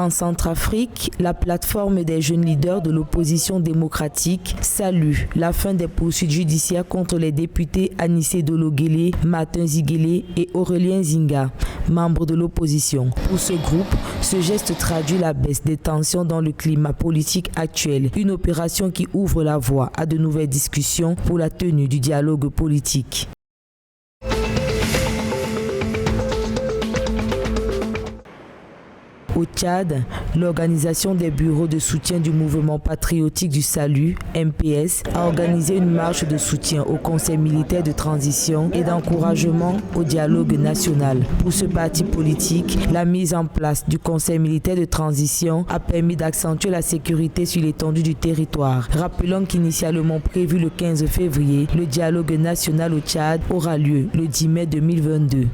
En Centrafrique, la plateforme des jeunes leaders de l'opposition démocratique salue la fin des poursuites judiciaires contre les députés Anissé Dolo-Guélé, Martin Ziguélé et Aurélien Zinga, membres de l'opposition. Pour ce groupe, ce geste traduit la baisse des tensions dans le climat politique actuel, une opération qui ouvre la voie à de nouvelles discussions pour la tenue du dialogue politique. Au Tchad, l'organisation des bureaux de soutien du mouvement patriotique du salut, MPS, a organisé une marche de soutien au Conseil militaire de transition et d'encouragement au dialogue national. Pour ce parti politique, la mise en place du Conseil militaire de transition a permis d'accentuer la sécurité sur l'étendue du territoire. Rappelons qu'initialement prévu le 15 février, le dialogue national au Tchad aura lieu le 10 mai 2022.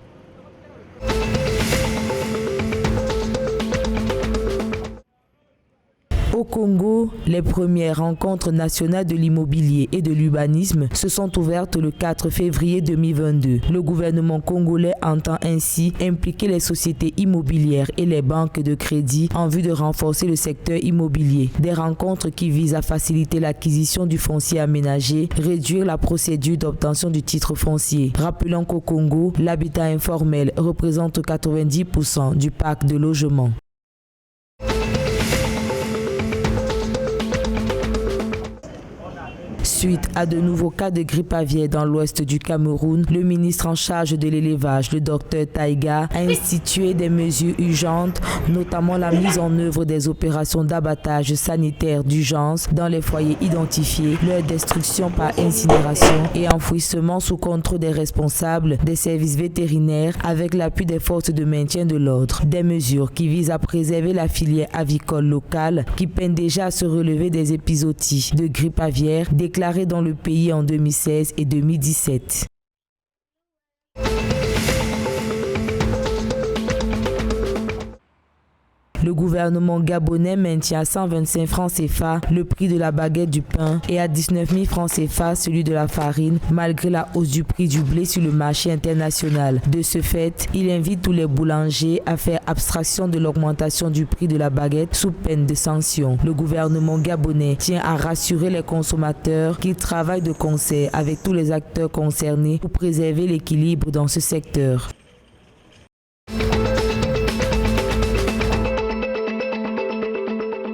Au Congo, les premières rencontres nationales de l'immobilier et de l'urbanisme se sont ouvertes le 4 février 2022. Le gouvernement congolais entend ainsi impliquer les sociétés immobilières et les banques de crédit en vue de renforcer le secteur immobilier. Des rencontres qui visent à faciliter l'acquisition du foncier aménagé, réduire la procédure d'obtention du titre foncier. Rappelons qu'au Congo, l'habitat informel représente 90% du parc de logement. Suite à de nouveaux cas de grippe aviaire dans l'ouest du Cameroun, le ministre en charge de l'élevage, le Dr Taïga, a institué des mesures urgentes, notamment la mise en œuvre des opérations d'abattage sanitaire d'urgence dans les foyers identifiés, leur destruction par incinération et enfouissement sous contrôle des responsables des services vétérinaires avec l'appui des forces de maintien de l'ordre. Des mesures qui visent à préserver la filière avicole locale qui peine déjà à se relever des épizooties de grippe aviaire déclarées dans le pays en 2016 et 2017. Le gouvernement gabonais maintient à 125 francs CFA le prix de la baguette du pain et à 19 000 francs CFA celui de la farine, malgré la hausse du prix du blé sur le marché international. De ce fait, il invite tous les boulangers à faire abstraction de l'augmentation du prix de la baguette sous peine de sanctions. Le gouvernement gabonais tient à rassurer les consommateurs qu'il travaille de concert avec tous les acteurs concernés pour préserver l'équilibre dans ce secteur.